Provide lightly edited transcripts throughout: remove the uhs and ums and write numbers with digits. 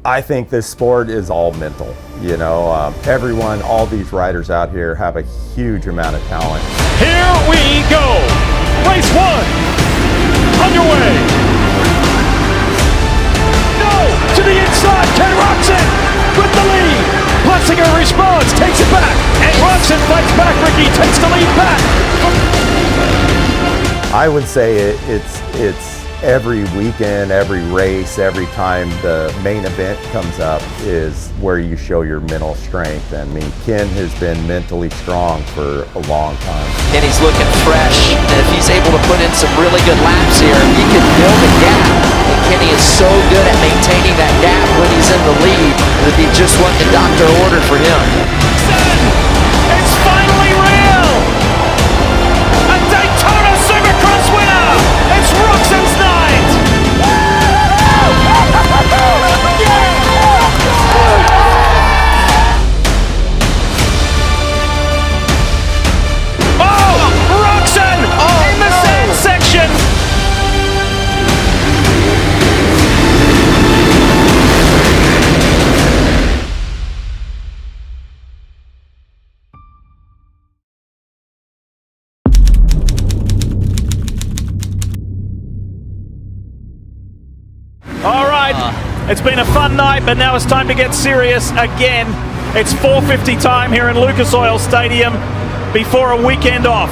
I think this sport is all mental. You know, everyone, all these riders out here have a huge amount of talent. Here we go. Race 1 underway. No, to the inside. Ken Roczen with the lead. Plessinger responds, takes it back, and Roczen fights back. Ricky takes the lead back. I would say it's every weekend, every race, every time the main event comes up is where you show your mental strength. I mean, Ken has been mentally strong for a long time. And he's looking fresh. And if he's able to put in some really good laps here, he can build a gap. And Kenny is so good at maintaining that gap when he's in the lead. It'd be just what the doctor ordered for him. It's finally real! A Daytona Supercross winner! It's Roczen's night! Oh! Roczen! In the sand section! All right, it's been a fun night, but now it's time to get serious again. It's 4:50 time here in Lucas Oil Stadium before a weekend off.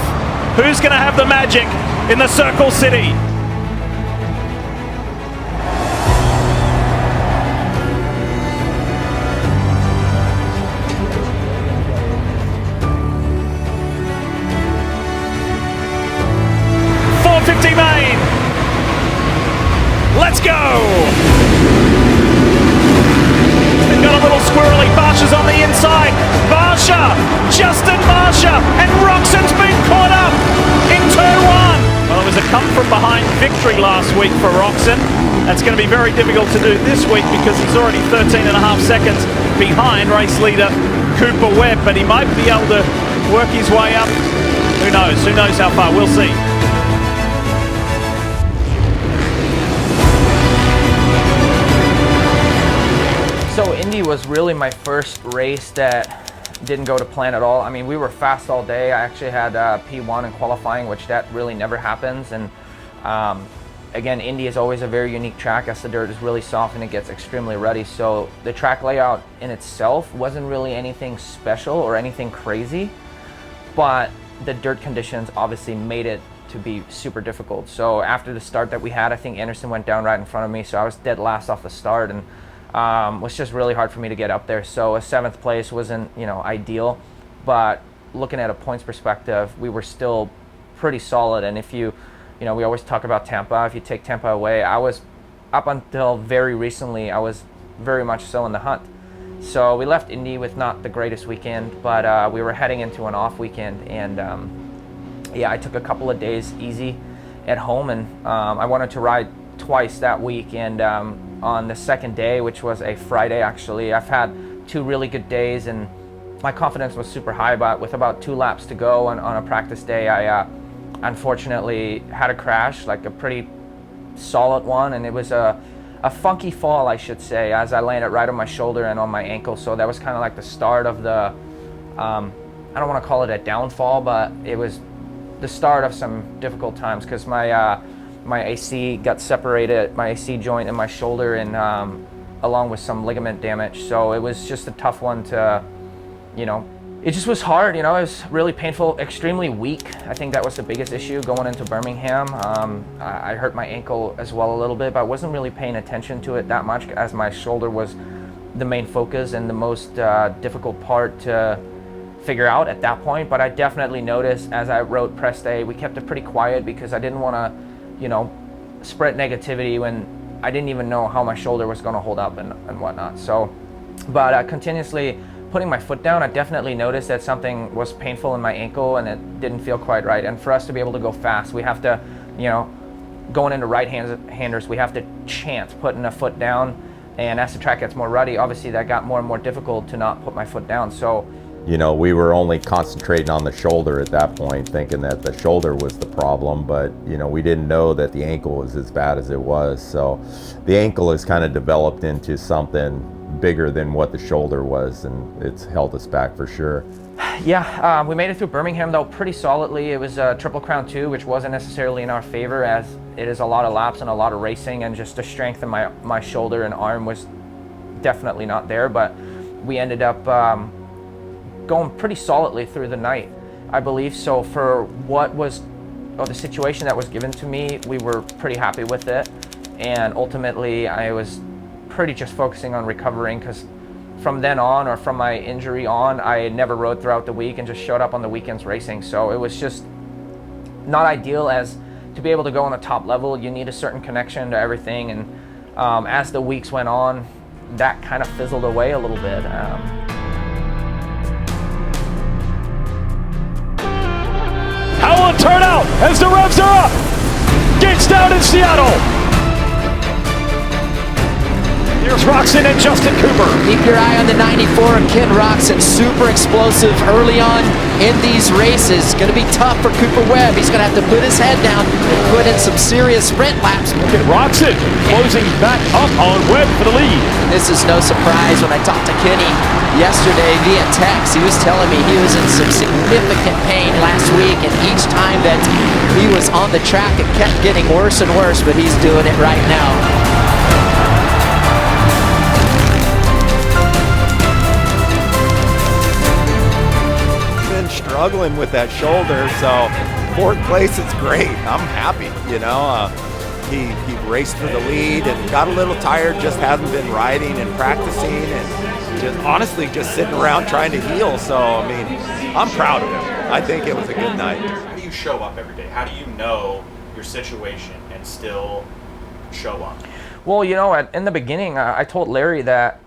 Who's going to have the magic in the Circle City? Main. Let's go! They've got a little squirrely. Barsha's on the inside. Barsha, Justin Barsha, and Roczen's been caught up in turn 1. Well, it was a come from behind victory last week for Roczen. That's going to be very difficult to do this week because he's already 13.5 seconds behind race leader Cooper Webb, but he might be able to work his way up. Who knows? Who knows how far? We'll see. So Indy was really my first race that didn't go to plan at all. I mean, we were fast all day. I actually had P1 in qualifying, which that really never happens. And again, Indy is always a very unique track as the dirt is really soft and it gets extremely rutty. So the track layout in itself wasn't really anything special or anything crazy, but the dirt conditions obviously made it to be super difficult. So after the start that we had, I think Anderson went down right in front of me, so I was dead last off the start, and was just really hard for me to get up there. So a 7th place wasn't, ideal, but looking at a points perspective, we were still pretty solid. And if we always talk about Tampa. If you take Tampa away, I was, up until very recently, I was very much so in the hunt. So we left Indy with not the greatest weekend, but we were heading into an off weekend, and I took a couple of days easy at home, and I wanted to ride twice that week. And on the second day, which was a Friday actually, I've had 2 really good days and my confidence was super high, but with about 2 laps to go on a practice day, I unfortunately had a crash, like a pretty solid one, and it was a funky fall, I should say, as I landed right on my shoulder and on my ankle. So that was kind of like the start of the, I don't want to call it a downfall, but it was the start of some difficult times, because my AC got separated, my AC joint in my shoulder, and along with some ligament damage. So it was just a tough one to, it just was hard, it was really painful, extremely weak. I think that was the biggest issue going into Birmingham. I hurt my ankle as well a little bit, but I wasn't really paying attention to it that much, as my shoulder was the main focus and the most difficult part to figure out at that point. But I definitely noticed as I rode press day, we kept it pretty quiet because I didn't want to spread negativity when I didn't even know how my shoulder was going to hold up and whatnot. So, but continuously putting my foot down, I definitely noticed that something was painful in my ankle and it didn't feel quite right. And for us to be able to go fast, we have to, going into right-handers, we have to chance putting a foot down. And as the track gets more ruddy, obviously that got more and more difficult to not put my foot down. So we were only concentrating on the shoulder at that point, thinking that the shoulder was the problem, but we didn't know that the ankle was as bad as it was. So the ankle has kind of developed into something bigger than what the shoulder was, and it's held us back for sure. Yeah, we made it through Birmingham though pretty solidly. It was a Triple Crown 2, which wasn't necessarily in our favor, as it is a lot of laps and a lot of racing, and just the strength in my shoulder and arm was definitely not there. But we ended up going pretty solidly through the night, I believe. So for the situation that was given to me, we were pretty happy with it. And ultimately, I was pretty just focusing on recovering, because from then on, or from my injury on, I never rode throughout the week and just showed up on the weekends racing. So it was just not ideal, as to be able to go on the top level, you need a certain connection to everything. And as the weeks went on, that kind of fizzled away a little bit. Howell turn out as the revs are up. Gets down in Seattle. Here's Roczen and Justin Cooper. Keep your eye on the 94 of Ken Roczen. Super explosive early on in these races. Going to be tough for Cooper Webb. He's going to have to put his head down and put in some serious sprint laps. Look at Roczen closing back up on Webb for the lead. This is no surprise. When I talked to Kenny yesterday via text, he was telling me he was in some significant pain last week, and each time that he was on the track, it kept getting worse and worse, but he's doing it right now. Struggling with that shoulder, so fourth place is great. I'm happy, he raced for the lead and got a little tired, just hasn't been riding and practicing, and just honestly just sitting around trying to heal. So I'm proud of him. I think it was a good night. How do you show up every day? How do you know your situation and still show up? Well, in the beginning, I told Larry that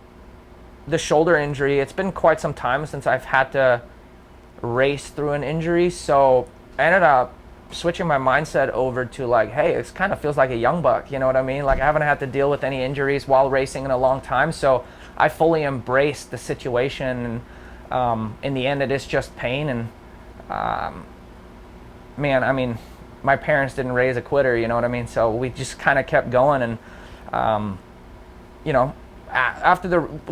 the shoulder injury, it's been quite some time since I've had to race through an injury, so I ended up switching my mindset over to like, hey, it kind of feels like a young buck, you know what I mean? Like, I haven't had to deal with any injuries while racing in a long time, so I fully embraced the situation. And in the end, it is just pain. And my parents didn't raise a quitter, you know what I mean? So we just kind of kept going, and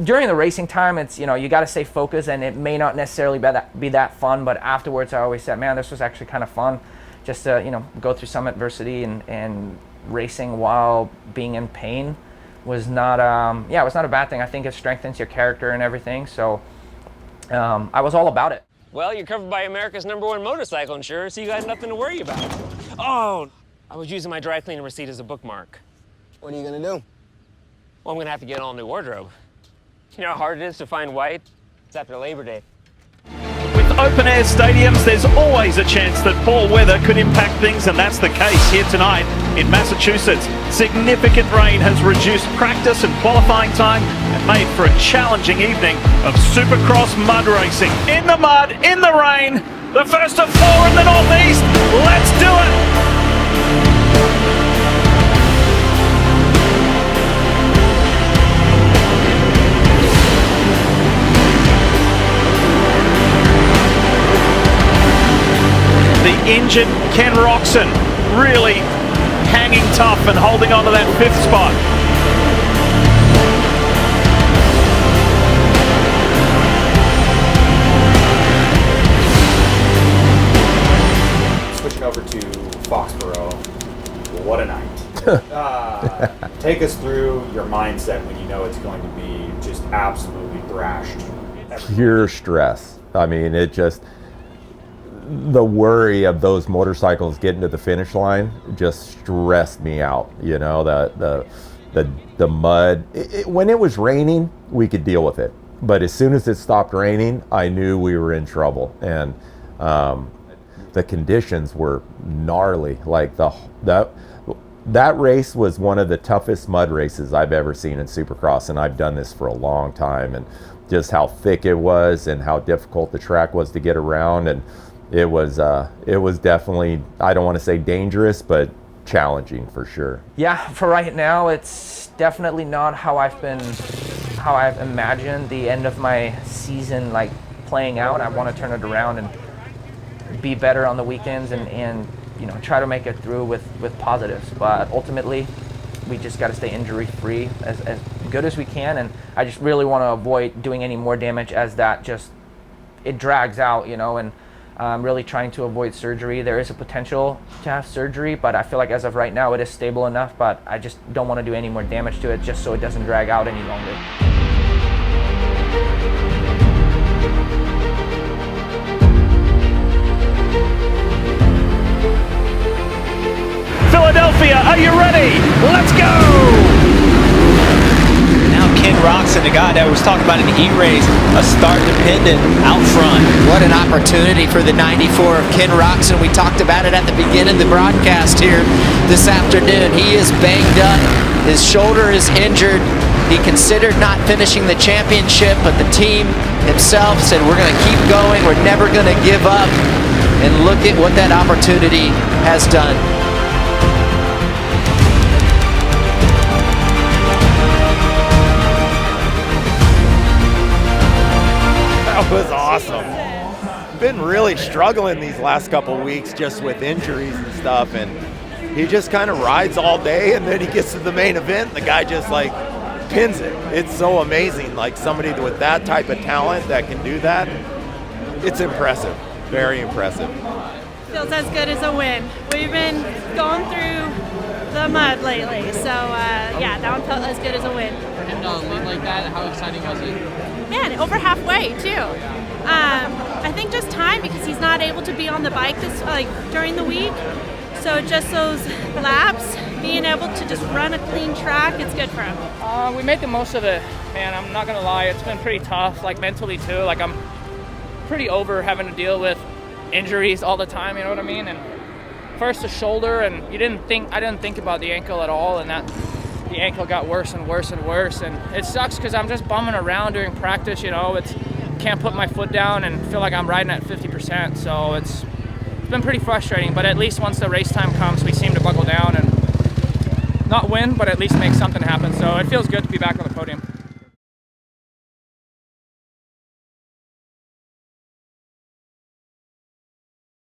during the racing time, it's, you got to stay focused, and it may not necessarily be that fun, but afterwards I always said, man, this was actually kind of fun, just to go through some adversity, and racing while being in pain was not it was not a bad thing. I think it strengthens your character and everything, so I was all about it. Well, you're covered by America's #1 motorcycle insurer, so you got nothing to worry about. Oh, I was using my dry cleaning receipt as a bookmark. What are you gonna do? Well, I'm gonna have to get an all-new wardrobe. You know how hard it is to find white? It's after Labor Day. With open-air stadiums, there's always a chance that poor weather could impact things, and that's the case here tonight in Massachusetts. Significant rain has reduced practice and qualifying time and made for a challenging evening of Supercross mud racing. In the mud, in the rain, the first of 4 in the Northeast. Let's do it! The injured Ken Roczen really hanging tough and holding on to that 5th spot. Switching over to Foxborough, what a night. Take us through your mindset when you know it's going to be just absolutely thrashed. Pure stress. It just, the worry of those motorcycles getting to the finish line just stressed me out. The mud. When it was raining, we could deal with it, but as soon as it stopped raining, I knew we were in trouble. And the conditions were gnarly. Like that race was one of the toughest mud races I've ever seen in Supercross, and I've done this for a long time. And just how thick it was and how difficult the track was to get around, and it was definitely, I don't want to say dangerous, but challenging for sure. Yeah, for right now, it's definitely not how I've imagined the end of my season, like playing out. I want to turn it around and be better on the weekends and you know, try to make it through with positives. But ultimately, we just got to stay injury free as good as we can, and I just really want to avoid doing any more damage as that just it drags out, you know. And I'm really trying to avoid surgery. There is a potential to have surgery, but I feel like as of right now it is stable enough, but I just don't want to do any more damage to it just so it doesn't drag out any longer. Philadelphia, are you ready? Let's go! Now Ken Roczen, the guy that was talking about in the heat race, a start dependent out front. What an opportunity for the 94 of Ken Roczen. We talked about it at the beginning of the broadcast here this afternoon. He is banged up. His shoulder is injured. He considered not finishing the championship, but the team himself said, we're going to keep going. We're never going to give up. And look at what that opportunity has done. That was awesome. Been really struggling these last couple weeks just with injuries and stuff, and he just kind of rides all day, and then he gets to the main event and the guy just like pins it. It's so amazing, like somebody with that type of talent that can do that. It's impressive, very impressive. Feels as good as a win. We've been going through the mud lately, so yeah, that one felt as good as a win. For him to lead like that, how exciting was it? Man, over halfway too. I think just time, because he's not able to be on the bike during the week. So just those laps, being able to just run a clean track, it's good for him. We made the most of it, man. I'm not gonna lie, it's been pretty tough, like mentally too. Like I'm pretty over having to deal with injuries all the time, you know what I mean? And first the shoulder, and I didn't think about the ankle at all, and that the ankle got worse and worse and worse, and it sucks because I'm just bumming around during practice, you know. Can't put my foot down and feel like I'm riding at 50%, so it's been pretty frustrating. But at least once the race time comes, we seem to buckle down and not win, but at least make something happen. So it feels good to be back on the podium.